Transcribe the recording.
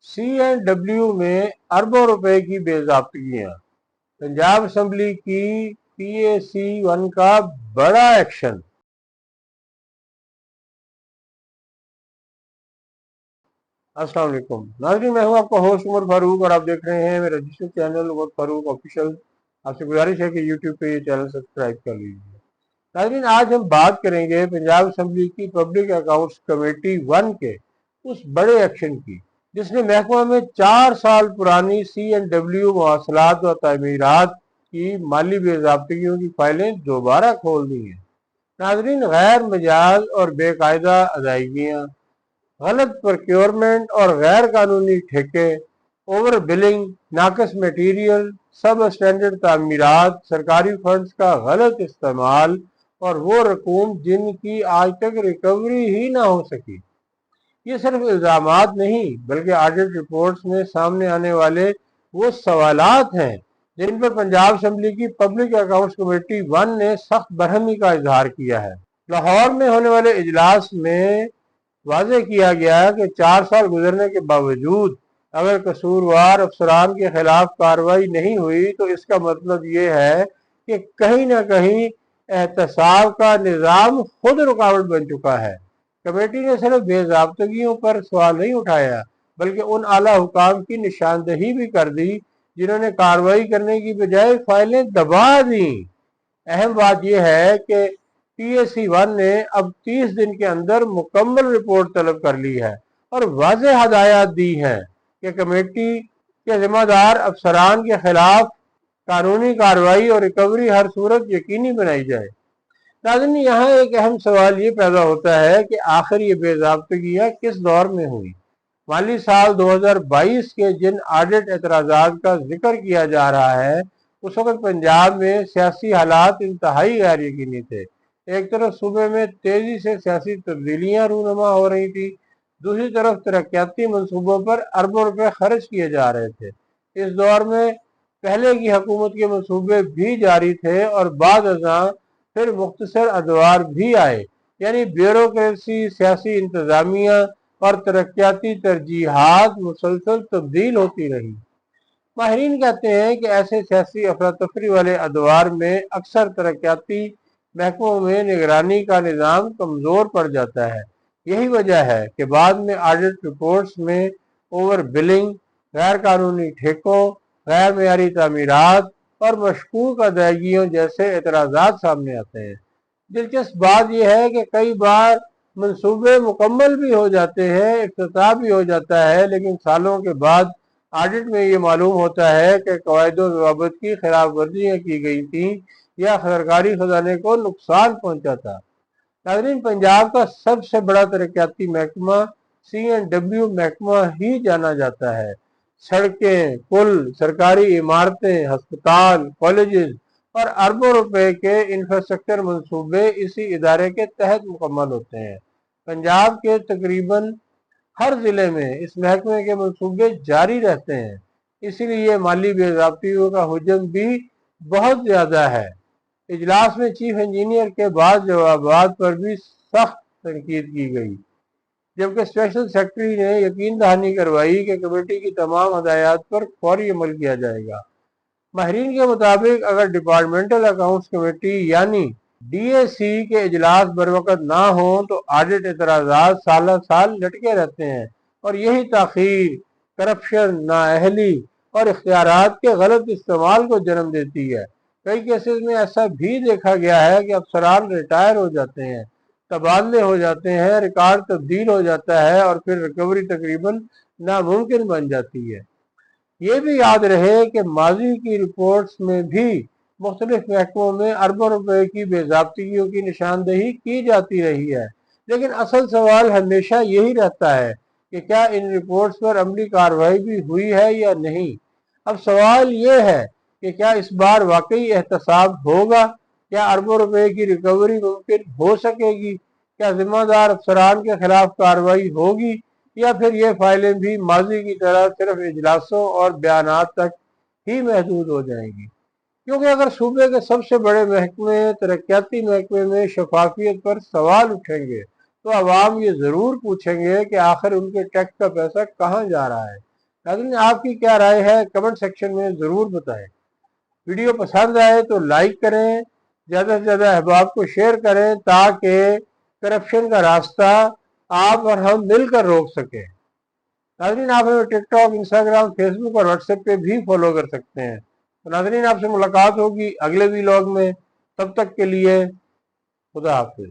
CNW में अरबों रुपए की बेज़ाब्तियां। पंजाब असम्बली की PAC-1 का बड़ा एक्शन। अस्सलाम वालेकुम नाज़रीन, मैं हूं आपका होस्ट उमर फारूक और आप देख रहे हैं मेरा registered channel Umar Farooq official. आपसे गुजारिश है कि यूट्यूब पे ये चैनल सब्सक्राइब कर लीजिए। नाज़रीन, आज हम बात करेंगे पंजाब असम्बली की पब्लिक अकाउंट्स कमेटी 1 के उस बड़े एक्शन की, जिसने महकमा में 4 साल पुरानी CNW मवासलात व तामीरात की माली बेज़ाब्तियों की फाइलें दोबारा खोल दी हैं। नाज़रीन, गैर मजाज और बेकायदा अदायगियाँ, गलत प्रोक्योरमेंट और गैर कानूनी ठेके, ओवर बिलिंग, नाकस मटीरियल, सब स्टैंडर्ड तामीरात, सरकारी फंड्स का गलत इस्तेमाल और वो रकूम जिनकी आज तक रिकवरी ही ना हो सकी। ये सिर्फ इल्जामात नहीं बल्कि ऑडिट रिपोर्ट्स में सामने आने वाले वो सवालात हैं जिन पर पंजाब असम्बली की पब्लिक अकाउंट्स कमेटी 1 ने सख्त बरहमी का इजहार किया है। लाहौर में होने वाले इजलास में वाज़ेह किया गया कि 4 साल गुजरने के बावजूद अगर कसूरवार अफसरान के खिलाफ कार्रवाई नहीं हुई तो इसका मतलब ये है कि कहीं ना कहीं एहतसाब का निज़ाम खुद रुकावट बन चुका है। कमेटी ने सिर्फ बेज़ाब्तगियों पर सवाल नहीं उठाया बल्कि उन आला हुकाम की निशानदही भी कर दी जिन्होंने कार्रवाई करने की बजाय फाइलें दबा दी। अहम बात यह है कि PAC-1 ने अब 30 दिन के अंदर मुकम्मल रिपोर्ट तलब कर ली है और वाज़ेह हदायत दी हैं कि कमेटी के जिम्मेदार अफसरान के खिलाफ कानूनी कार्रवाई और रिकवरी हर सूरत यकीनी बनाई जाए। नाज़रीन, यहाँ एक अहम सवाल ये पैदा होता है कि आखिर ये बेज़ाब्तगियाँ किस दौर में हुई। माली साल 2022 के जिन ऑडिट एतराज़ात का जिक्र किया जा रहा है उस वक्त पंजाब में सियासी हालात इंतहाई गैर यकीनी थे। एक तरफ सूबे में तेजी से सियासी तब्दीलियां रूनुमा हो रही थी, दूसरी तरफ तरक्याती मंसूबों पर अरबों रुपए खर्च किए जा रहे थे। इस दौर में पहले की हुकूमत के मंसूबे भी जारी थे और बाद अज़ां फिर मुख्तसर अदवार भी आए, यानी ब्यूरोक्रेसी, सियासी इंतजामिया और तरक्याती तरजीहात मुसलसल तब्दील होती रही। माहिरीन कहते हैं कि ऐसे सियासी अफरा तफरी वाले अदवार में अक्सर तरक्याती महकमों में निगरानी का निज़ाम कमज़ोर पड़ जाता है। यही वजह है कि बाद में ऑडिट रिपोर्ट्स में ओवर बिलिंग, गैर कानूनी ठेकों, गैर मयारी तामीरात और मशकूक अदायगियों जैसे एतराज़ात सामने आते हैं। दिलचस्प बात यह है कि कई बार मंसूबे मुकम्मल भी हो जाते हैं, इफ्तिताह भी हो जाता है, लेकिन सालों के बाद ऑडिट में ये मालूम होता है कि कवायदो ज़वाबित की खिलाफ वर्जियाँ की गई थी या सरकारी खजाने को नुकसान पहुंचा था। नाज़रीन, पंजाब का सबसे बड़ा तरक्याती महकमा CNW महकमा ही जाना जाता है। सड़कें, पुल, सरकारी इमारतें, अस्पताल, कॉलेजेस और अरबों रुपए के इंफ्रास्ट्रक्चर मंसूबे इसी इदारे के तहत मुकम्मल होते हैं। पंजाब के तकरीबन हर जिले में इस महकमे के मंसूबे जारी रहते हैं, इसीलिए माली बेज़ाब्तियों का हुजम भी बहुत ज़्यादा है। इजलास में चीफ इंजीनियर के बाद जवाबात पर भी सख्त तनकीद की गई, जबकि स्पेशल सेक्रेटरी ने यकीन दहानी करवाई कि कमेटी की तमाम हदायत पर फौरी अमल किया जाएगा। माहिरीन के मुताबिक अगर डिपार्टमेंटल अकाउंट्स कमेटी यानी DAC के इजलास बर वक्त ना हो तो ऑडिट एतराज़ात साल साल लटके रहते हैं और यही ताख़ीर, करप्शन, नाअहली और इख्तियारात के गलत इस्तेमाल को जन्म देती है। कई केसेस में ऐसा भी देखा गया है कि अफसरान रिटायर हो जाते हैं, तबादले हो जाते हैं, रिकॉर्ड तब्दील हो जाता है और फिर रिकवरी तकरीबन नामुमकिन बन जाती है। ये भी याद रहे कि माजी की रिपोर्ट्स में भी मुख्तलिफ महकमों में अरबों रुपए की बेज़ाब्तियों की निशानदही की जाती रही है, लेकिन असल सवाल हमेशा यही रहता है कि क्या इन रिपोर्ट्स पर अमली कार्रवाई भी हुई है या नहीं। अब सवाल ये है कि क्या इस बार वाकई एहतसाब होगा, क्या अरबों रुपए की रिकवरी मुमकिन हो सकेगी, क्या जिम्मेदार अफसरान के खिलाफ कार्रवाई होगी या फिर ये फाइलें भी माजी की तरह सिर्फ इजलासों और बयानात तक ही महदूद हो जाएंगी। क्योंकि अगर सूबे के सबसे बड़े महकमे तरक्याती महकमे में शफाफियत पर सवाल उठेंगे तो आवाम ये ज़रूर पूछेंगे कि आखिर उनके टैक्स का पैसा कहाँ जा रहा है। ناظرین آپ کی کیا رائے ہے کمنٹ سیکشن میں ضرور بتائیں. ویڈیو پسند آئے تو لائک کریں، زیادہ سے زیادہ احباب کو شیئر کریں تاکہ کرپشن کا راستہ آپ اور ہم مل کر روک سکیں. ناظرین آپ ہمیں ٹک ٹاک، انسٹاگرام، فیس بک اور واٹس ایپ پہ بھی فالو کر سکتے ہیں. تو ناظرین آپ سے ملاقات ہوگی اگلے ویلاگ میں. تب تک کے لیے خدا حافظ.